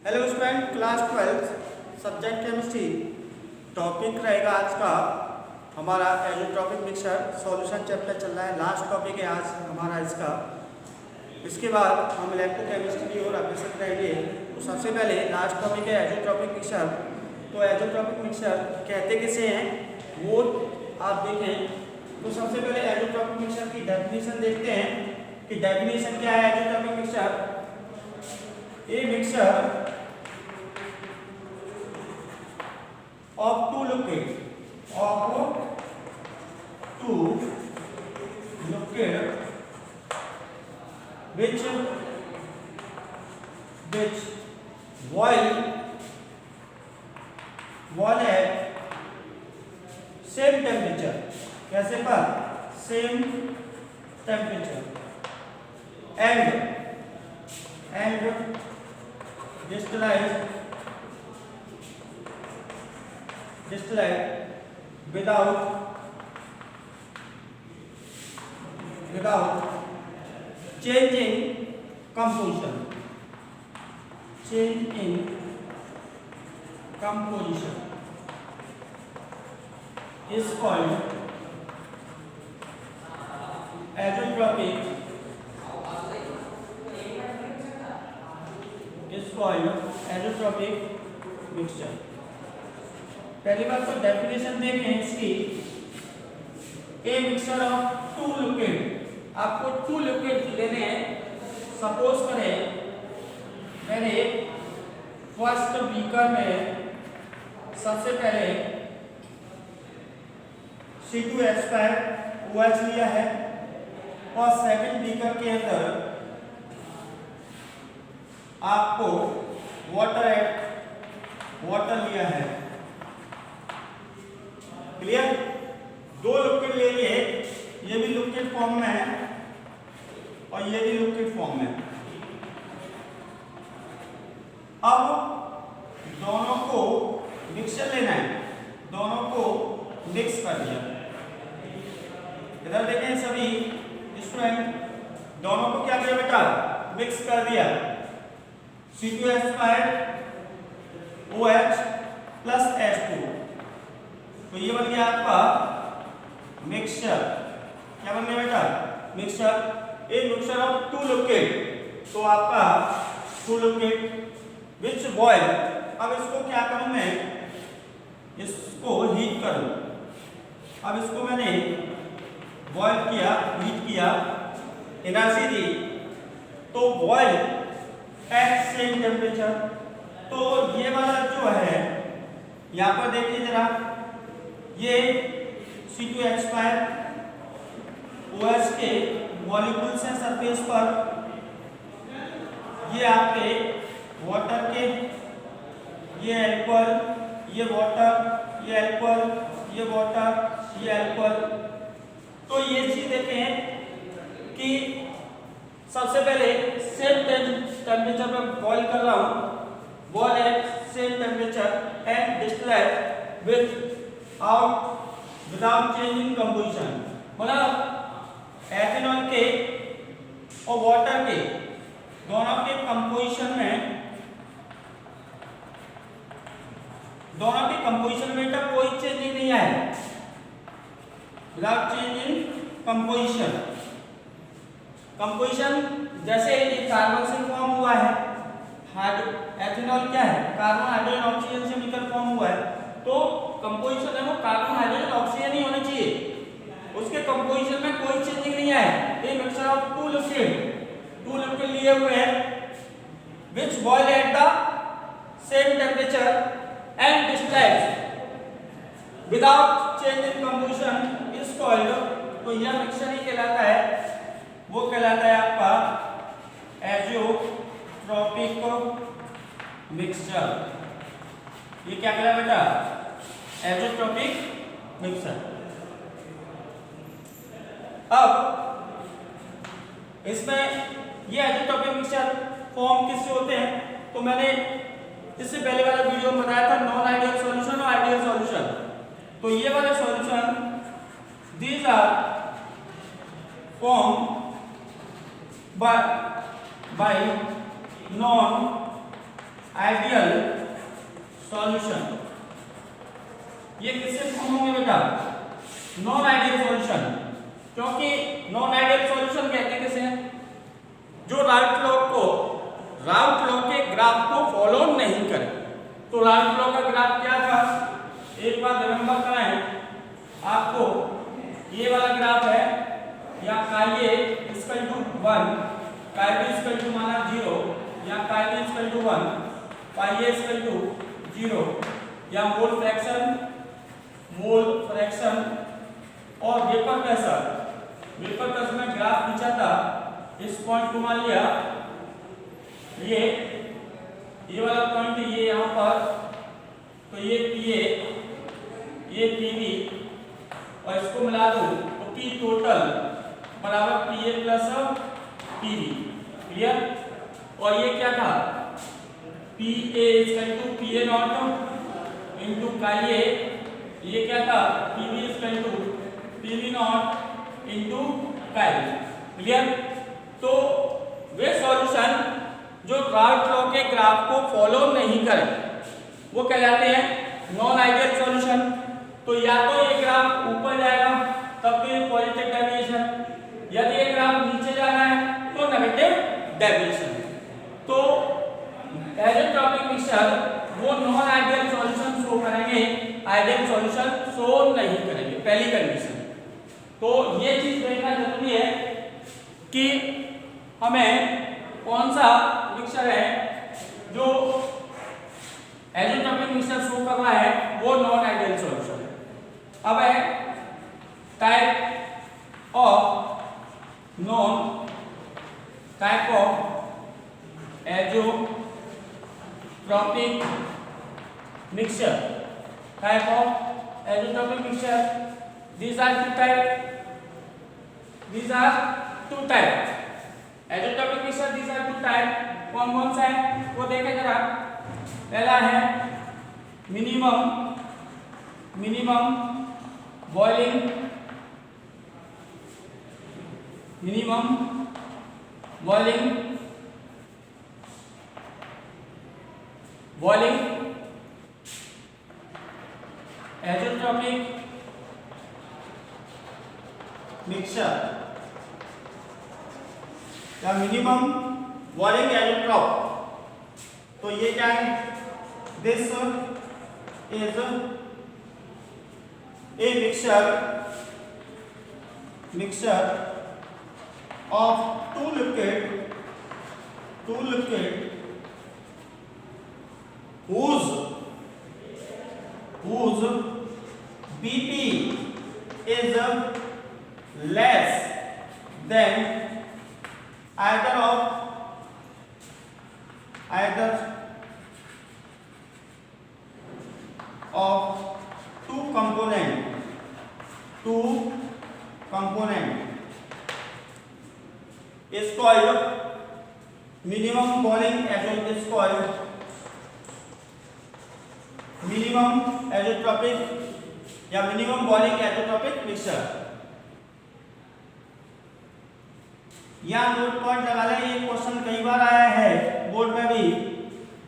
Hello student, class 12 subject chemistry. Topic रहेगा आज का हमारा एजोट्रॉपिक मिक्सचर सॉल्यूशन चैप्टर चल रहा है। लास्ट टॉपिक है आज हमारा इसका। इसके बाद हम इलेक्ट्रोकेमिस्ट्री की ओर अग्रसर रहेंगे। तो सबसे पहले लास्ट टॉपिक है एजोट्रॉपिक मिक्सचर। तो एजोट्रॉपिक मिक्सचर कहते किसे हैं वो आप देखें। तो सबसे पहले एजोट्रॉपिक मिक्सचर की डेफिनेशन देखते हैं कि डेफिनेशन क्या है azeotropic mixture. A mixture of two liquid which boil at same temperature। कैसे पर same temperature and distillate without changing composition is called azeotropic mixture। पहली बात तो डेफिनेशन देखें इसकी। A mixture of two liquid, आपको टू लिक्विड लेने हैं। सपोज करें मैंने फर्स्ट बीकर में सबसे पहले C2H5OH लिया है और सेकंड बीकर के अंदर आपको वाटर लिया है। क्लियर? दो लिक्विड ले लिए, ये भी लिक्विड फॉर्म में है और ये भी लिक्विड फॉर्म में। अब दोनों को मिक्सचर लेना है, दोनों को मिक्स कर दिया। इधर देखें सभी स्टूडेंट, दोनों को क्या किया बेटा? मिक्स कर दिया। C2H5OH प्लस H2, तो ये बन गया आपका मिक्सचर। क्या बन गया बेटा? Mixture. A mixture of two liquid, तो आपका टू लिक्विड विच बॉयल। अब इसको क्या करूं मैं? इसको हीट करूं। अब इसको मैंने बॉयल किया, हीट किया, एनर्जी दी, तो बॉयल एट सेम टेम्परेचर। तो ये वाला जो है यहाँ पर देखिए जरा, ये C2H5OH के मॉलिक्यूल्स हैं सरफेस पर। ये आपके वाटर के, ये अल्कोहल, ये वाटर, ये अल्कोहल, ये वाटर, ये अल्कोहल। तो ये चीज देखें कि सबसे पहले सेम टेम्परेचर पे बॉईल कर रहा हूं, boil at same temperature and distillate without changing composition. मतलब एथेनॉल के और वाटर के दोनों के कंपोजिशन में बेटा कोई चेंजिंग नहीं आया। विदाउट चेंजिंग कंपोजिशन जैसे ये कार्बन से फॉर्म हुआ है, एथेनॉल क्या है? कार्बन हाइड्रोजन ऑक्सीजन से मिलकर फॉर्म हुआ है। तो कंपोजिशन है वो कार्बन हाइड्रोजन ऑक्सीजन ही होना चाहिए, उसके कंपोजिशन में कोई चेंजिंग नहीं आया। ये मिक्सचर ऑफ टू लिक्विड लिए हुए हैं which boil at the same temperature and distillate without changing composition is called। तो यह मिक्सचर ही कहलाता है, वो कहलाता है आपका एजोट्रॉपिक मिक्सचर। ये क्या कहलाता है बेटा? Azeotropic mixture. अब इसमें ये एजोट्रॉपिक मिक्सचर फॉर्म किससे होते हैं? तो मैंने इससे पहले वाला वीडियो में बताया था नॉन आइडियल सॉल्यूशन और आइडियल सॉल्यूशन। तो ये वाले solution these are form by ideal solution. ये किससे फॉर्म होंगे बेटा? Non ideal solution. क्योंकि नॉन आइडियल सॉल्यूशन कहते हैं किसे? जो राउट लॉ के ग्राफ को फॉलो नहीं करे। तो राउट लॉ का ग्राफ क्या था? एक बार रिमेंबर कराएं आपको, ये वाला ग्राफ है, या काई ए इक्वल टू 1, काई बी इक्वल टू माना 0, या chi B equal to 1, pi A equal to 0, या मोल फ्रैक्शन और वेपर प्रेशर में ग्राफ खींचा था। इस पॉइंट को मान लिया ये वाला पॉइंट, ये यहाँ पर, तो ये पीए, ये पीबी, और इसको मिला दूं तो पी टोटल बराबर पीए प्लस पीबी। क्लियर? और ये क्या था? P A equal to PA naught into chi A, ये क्या था? PB equal to PB naught into chi. Clear? तो वे सॉल्यूशन जो राउट लॉ के ग्राफ को फॉलो नहीं करे वो कहलाते हैं नॉन आइडियल सॉल्यूशन। तो या तो ये ग्राफ ऊपर जाएगा तब तो ये पॉजिटिव डेविएशन, यदि ये ग्राफ नीचे जा रहा है तो नेगेटिव डेविएशन। तो एजेंट्रोपिक मिक्सचर वो नॉन आइडियल सॉल्यूशन शो करेंगे, आइडियल सॉल्यूशन शो नहीं करेंगे, पहली कंडीशन। तो ये चीज देखना जरूरी है कि हमें कौन सा मिक्सचर है जो एजेंट्रोपिक मिक्सचर शो कर रहा है वो नॉन आइडियल सॉल्यूशन है। अब है type of azeotropic mixture, type of azeotropic mixture. these are two type azeotropic mixture, these are two type। कौन कौन सा है वो देखें जरा। पहला है मिनिमम बॉइलिंग एजेंट्रोपिक मिक्सचर या मिनिमम बॉइलिंग एजेंट्रोप। तो ये क्या है? This is a mixture of two liquid whose BP is less than either of two component is called minimum boiling agent, is called minimum azeotropic या minimum boiling azeotropic mixture। यहाँ note point लगा लें, ये question कई बार आया है board में भी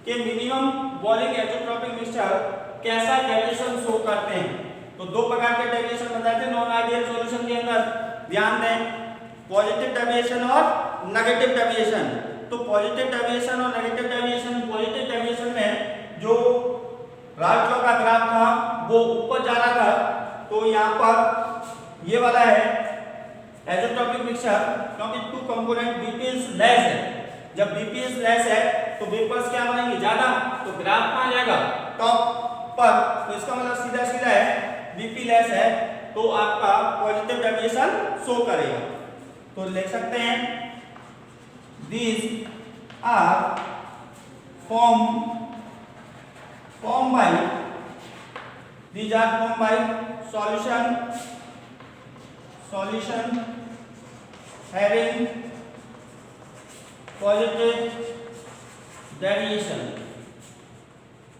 कि मिनिमम बॉइलिंग एजेंट्रोपिक मिक्सचर कैसा डेविएशन शो करते हैं। तो दो प्रकार के डेविएशन बताए थे नॉन आइडियल सॉल्यूशन के अंदर, ध्यान दें, पॉजिटिव डेविएशन और नेगेटिव डेविएशन। तो पॉजिटिव डेविएशन और नेगेटिव डेविएशन, पॉजिटिव डेविएशन में जो राउट लॉ का ग्राफ था वो ऊपर जा रहा था, तो यहाँ पर ये वाला है एजेंट्रोपिक मिक्सचर, क्योंकि two component BP is less है। जब बीपी इज लेस है तो वेपर्स क्या बनेंगे? ज्यादा, तो ग्राफ कहाँ जाएगा? टॉप पर। तो इसका मतलब सीधा सीधा है बीपी लेस है तो आपका पॉजिटिव डेविएशन शो करेगा। तो लिख सकते हैं these are formed by solution having positive deviation.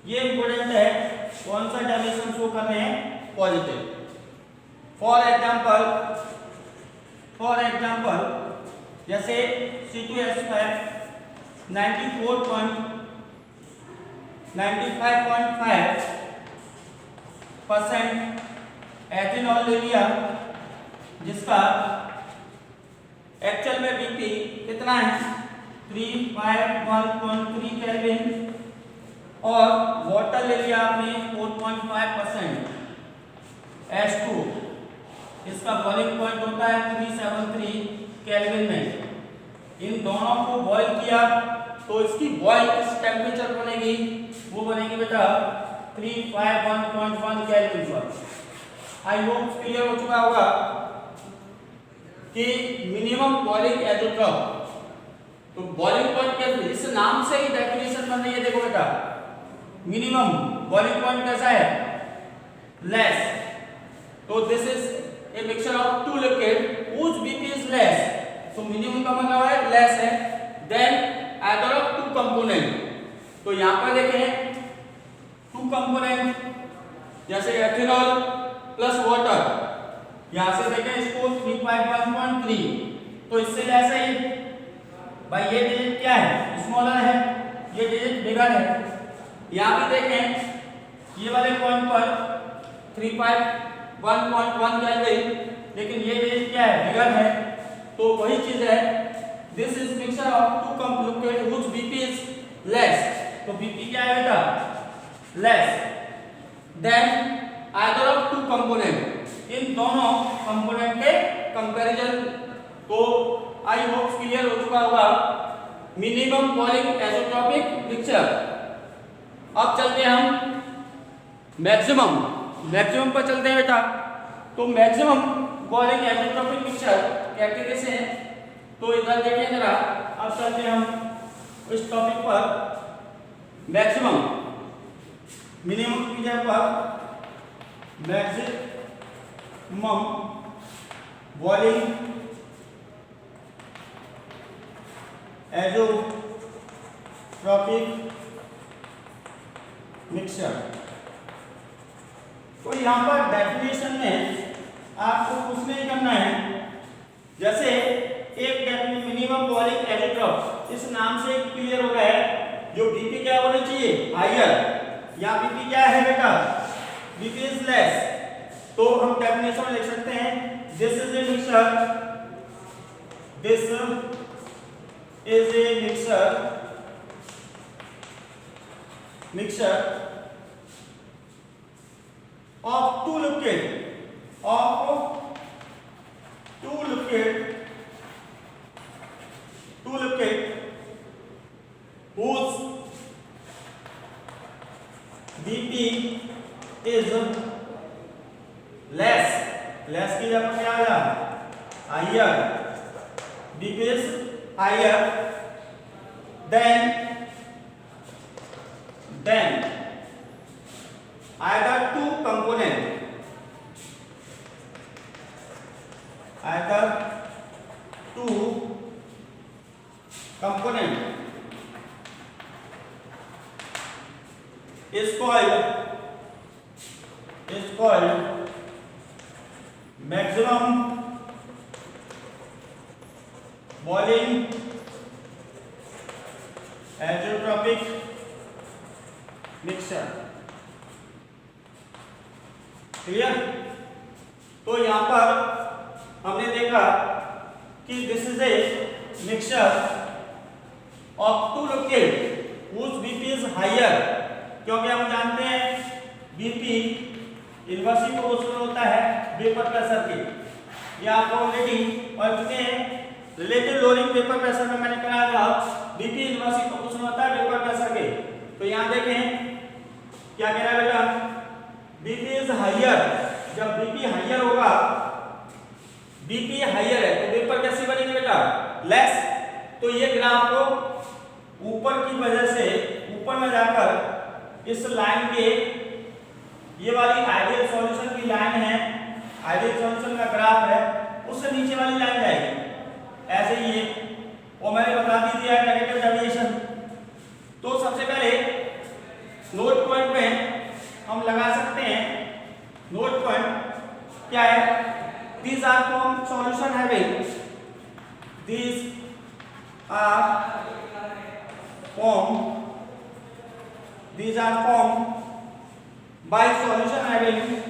ये इंपॉर्टेंट है, कौन सा डेविएशन शो कर रहे हैं? पॉजिटिव। फॉर एग्जाम्पल जैसे C2H5 94.2 95.5% एथेनॉल ले लिया, जिसका एक्चुअल में बीपी कितना है 351.3 केल्विन, और वाटर ले लिया आपने 4.5% H2, इसका बॉइलिंग पॉइंट होता है 373 केल्विन में। इन दोनों को बॉईल किया तो इसकी बॉईल किस टेम्परेचर बनेगी, वो बनेगी बेटा 351.1 केल्विन पर। आई होप क्लियर हो चुका होगा कि मिनिमम बॉइलिंग एज़ोट्रोप, तो बॉइलिंग पॉइंट कैसे, इस नाम से ही डेफिनेशन बन रही है। देखो बेटा मिनिमम बॉइलिंग पॉइंट कैसा है लेस, तो this is a mixture of two liquid whose BP is less, तो मिनिमम का मतलब है लेस है, then either of two component। तो यहाँ पर देखें टू कंपोनेंट जैसे एथेनॉल प्लस वाटर, यहाँ से देखें इसको 351.3, तो इससे जैसे ही भाई ये डिजिट क्या है स्मॉलर है, ये डिजिट बिगर है। यहाँ भी देखें ये वाले पॉइंट पर 351.1 केल्विन, लेकिन ये डिजिट क्या है बिगर है, तो वही चीज है this is mixture of two liquid which BP is less, तो बीपी क्या है बेटा less than either of two component, इन दोनों कंपोनेंट के कंपैरिजन। तो आई होप क्लियर हो चुका होगा मिनिमम बॉइलिंग एज़ोट्रोपिक मिक्सचर। अब चलते हैं हम मैक्सिमम पर चलते हैं बेटा। तो maximum boiling azeotropic mixture category से, तो इधर देखिए जरा। अब चलते हैं हम इस टॉपिक पर मैक्सिमम मिनिमम की जगह पर मैक्सिमम बॉइलिंग एज़ोट्रोपिक मिक्सचर। तो यहाँ पर डेफिनेशन में आपको कुछ नहीं करना है, जैसे एक मिनिमम बॉइलिंग एज़ोट्रोप, इस नाम से क्लियर हो गया है जो बीपी क्या होना चाहिए हायर, या बीपी क्या है बेटा बीपी इज लेस, तो हम डेफिनेशन में लिख सकते हैं this is a mixture of two liquid whose BP is less की जगह क्या आया higher, BP is higher than either two component is called maximum boiling azeotropic mixture। Clear? तो यहां पर हमने देखा कि this is a mixture of two liquid whose BP is higher, क्योंकि हम जानते हैं बीपी इनवर्सली प्रोपोर्शनल होता है वेपर प्रेशर के, ये आपको ऑलरेडी पढ़ चुके हैं। रिलेटिव लोअरिंग वेपर प्रेशर में मैंने कहा था बीपी इनवर्सली प्रोपोर्शनल होता है वेपर प्रेशर के। तो यहाँ देखें क्या कह रहा है बेटा बीपी इज हायर, जब बीपी हायर होगा, बीपी हायर है तो वेपर कैसी बनेगी बेटा लेस, तो ये ग्राफ को ऊपर की वजह से ऊपर में जाकर इस लाइन के ये वाली आइडियल सॉल्यूशन की लाइन है, आइडियल सॉल्यूशन का ग्राफ है, उससे नीचे वाली लाइन जाएगी ऐसे ही ये, और मैंने बता दी दिया नेगेटिव डेविएशन। तो सबसे पहले नोट पॉइंट पे हम लगा सकते हैं, नोट पॉइंट क्या है, these are from solution having these are formed by solution having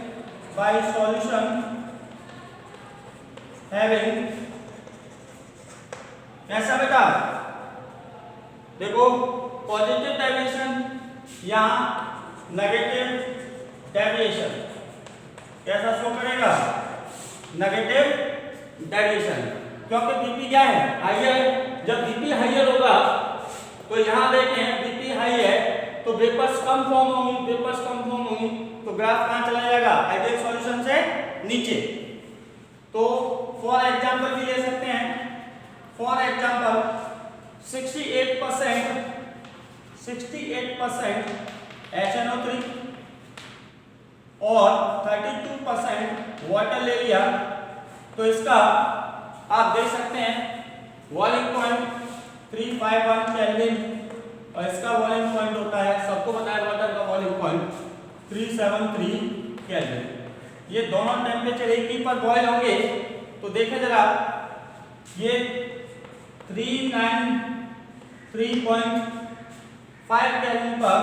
कैसा बेटा, देखो पॉजिटिव डेविएशन या नेगेटिव डेविएशन, कैसा शो करेगा, नेगेटिव डेविएशन, क्योंकि बीपी क्या है, हाइयर। जब बीपी हाइयर होगा तो यहाँ देखें बीपी हाई है तो वेपर्स कम फॉर्म होंगी, तो ग्राफ कहाँ चला जाएगा, आइडियल सॉल्यूशन से नीचे। तो फॉर एग्जांपल भी ले सकते हैं, फॉर एग्जांपल 68% HNO3 और 32% वाटर ले लिया, तो इसका आप देख सकते हैं बॉइलिंग पॉइंट 351 केल्विन और इसका बॉइलिंग पॉइंट होता है, सबको बताया वाटर का बॉइलिंग पॉइंट 373 केल्विन। ये दोनों टेम्परेचर एक ही पर बॉयल होंगे, तो देखें जरा, ये 393.5 केल्विन पर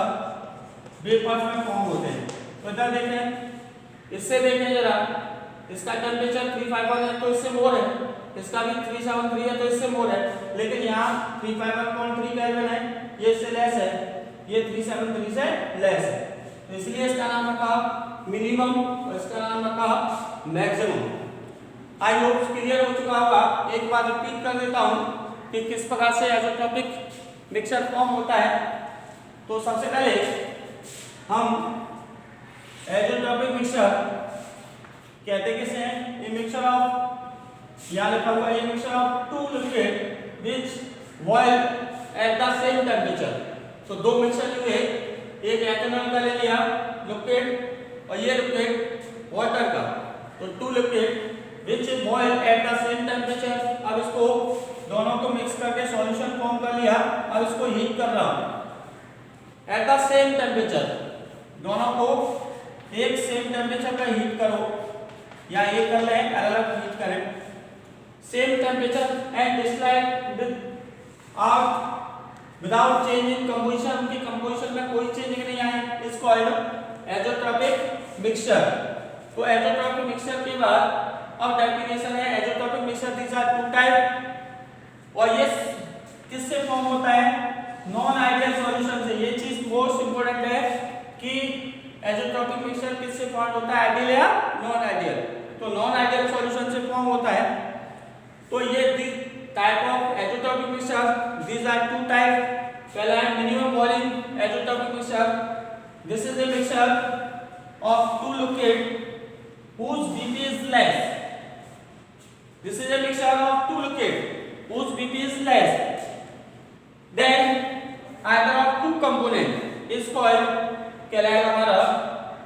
वेपर्स में फॉर्म होते हैं। तो इधर देखें, इससे देखें जरा, इसका टेम्परेचर 351 है तो इससे मोर है, इसका भी 373 है तो इससे मोर है, लेकिन यहाँ 351.3 केल्विन है, ये इससे लेस है, ये 373 से लेस है, तो इसलिए इसका नाम रखा मिनिमम और इसका नाम रखा मैक्सिमम। आई होप क्लियर हो चुका होगा। एक बार रिपीट कर देता हूँ कि किस प्रकार से आइसोट्रोपिक मिक्सचर फॉर्म होता है। तो सबसे पहले हम आइसोट्रोपिक मिक्सचर कहते किसे हैं, ये मिक्सचर ऑफ, यहाँ लिखा हुआ ये mixture of two liquid which boil at the same temperature. तो दो मिक्सचर हुए, एक एथेनॉल का ले लिया लिक्विड और ये लिक्विड वाटर का, तो two liquid which boil at the same temperature. अब इसको दोनों को मिक्स करके सॉल्यूशन फॉर्म कर लिया, अब इसको हीट कर रहा हूं एट द सेम टेम्परेचर, दोनों को एक सेम टेम्परेचर पर हीट करो, या एक कर ले अलग अलग हीट करें, same temperature and distilled without change in composition, उनकी कंपोजिशन में कोई चेंज नहीं आए, इज कॉल्ड एजोट्रोपिक मिक्सचर। तो एजोट्रोपिक मिक्सचर के बाद अब डेफिनेशन है azeotropic mixture these are two type, और ये किससे फॉर्म होता है, नॉन आइडियल सॉल्यूशन से। ये चीज मोस्ट इंपोर्टेंट है कि एजोट्रोपिक मिक्सचर किससे फॉर्म होता है, आइडियल या नॉन आइडियल। तो नॉन आइडियल सॉल्यूशन से फॉर्म होता है। तो ये type of azeotropic mixture, these are two type। पहला है minimum boiling azeotropic mixture, this is a mixture of two liquid whose BP is less, this is a mixture of two liquid whose BP is less then either of two component is called, कहलाएगा हमारा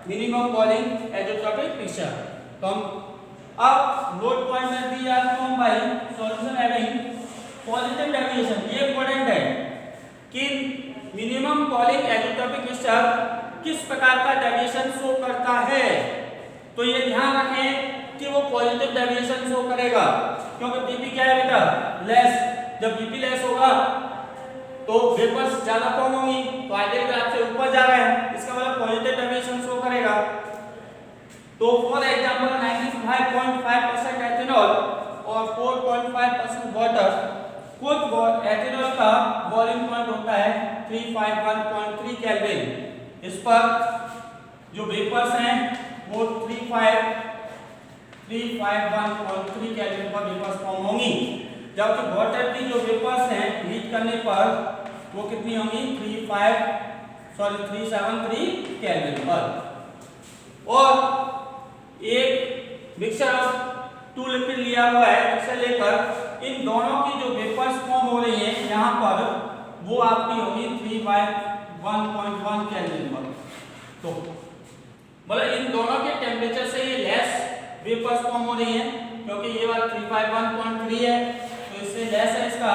minimum boiling azeotropic mixture. तो हम अब load point में the are form by solution having positive deviation. ये important है कि minimum boiling azeotropic mixture किस प्रकार का डेविएशन शो करता है। तो ये ध्यान रखें कि वो पॉजिटिव डेविएशन शो करेगा, क्योंकि बीपी क्या है बेटा, लेस। जब बीपी लेस होगा तो वेपर्स ज्यादा फॉर्म होंगी, तो आइडियल ग्राफ से ऊपर जा रहा है, इसका मतलब पॉजिटिव डेविएशन शो करेगा। तो फॉर एग्जांपल 95.5% एथेनॉल और 4.5% वाटर, खुद एथेनॉल का बॉइलिंग पॉइंट होता है 351.3 केल्विन। इस पर जो वेपर्स हैं वो 351.3 केल्विन पर वेपर्स फॉर्म होंगी, जबकि वाटर की जो वेपर्स हैं हीट करने पर वो कितनी होंगी, 373 केल्विन पर। और एक मिक्सचर ऑफ टू लिक्विड लिया हुआ है, मिक्सचर लेकर इन दोनों की जो वेपर्स फॉर्म हो रही हैं यहाँ पर, वो आपकी होगी 351.1 केल्विन पर। तो मतलब इन दोनों के टेम्परेचर से ये लेस वेपर्स फॉर्म हो रही हैं, क्योंकि ये वाला 351.3 है तो इससे लेस है इसका,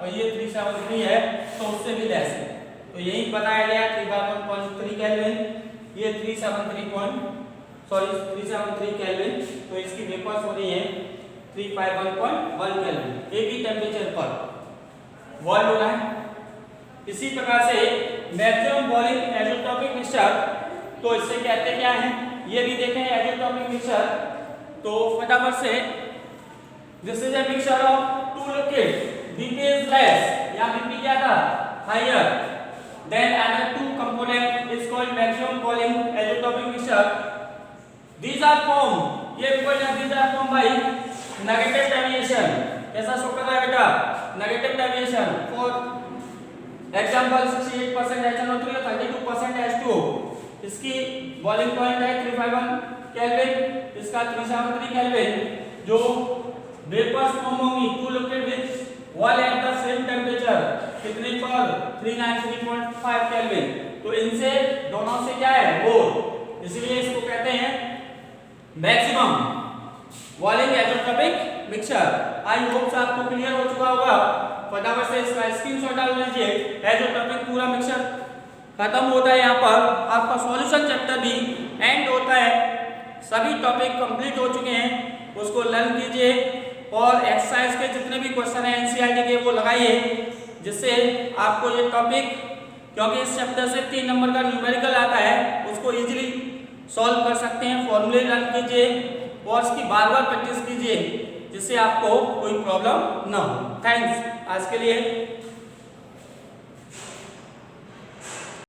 और ये 373 है तो उससे भी लेस है। तो यही बताया गया 351.3 केल्विन, ये 373 केल्विन, तो इसकी वेपर्स हो रही है 351.1 केल्विन, एक ही टेम्परेचर पर बॉयल हो रहा है। इसी प्रकार से मैक्सिमम बॉइलिंग एज़ोट्रोपिक मिक्सचर, तो इससे कहते क्या है, ये भी देखें एज़ोट्रोपिक मिक्सचर। तो फटाफट से this is a mixture of two liquid, Vp is less, या Vp क्या था, higher then another two component is called maximum boiling azeotropic mixture. These are formed, ये these are formed by negative deviation. कैसा show कर रहा है बेटा, negative deviation. For example 68% HNO3 और 32% H2O, इसकी boiling point है 351 केल्विन, इसका 373 केल्विन। जो वेपर्स फॉर्म होंगी two liquid which all at the same temperature, कितने पर 393.5 केल्विन, तो इनसे दोनों से क्या है मोर, इसलिए इसको कहते हैं maximum boiling azeotropic mixture. I hope आपको क्लियर हो चुका होगा। फटाफट से इसका स्क्रीनशॉट डाल लीजिए। एज़ोट्रोपिक पूरा मिक्सचर खत्म होता है, यहाँ पर आपका सॉल्यूशन चैप्टर भी एंड होता है। सभी टॉपिक कंप्लीट हो चुके हैं, उसको लर्न कीजिए और एक्सरसाइज के जितने भी क्वेश्चन हैं एनसीईआरटी के वो लगाइए, जिससे आपको ये टॉपिक, क्योंकि इस चैप्टर से 3 नंबर का न्यूमेरिकल आता है, उसको इजीली सॉल्व कर सकते हैं। फॉर्मूले लर्न कीजिए और इसकी बार बार प्रैक्टिस कीजिए, जिससे आपको कोई प्रॉब्लम ना हो। थैंक्स आज के लिए।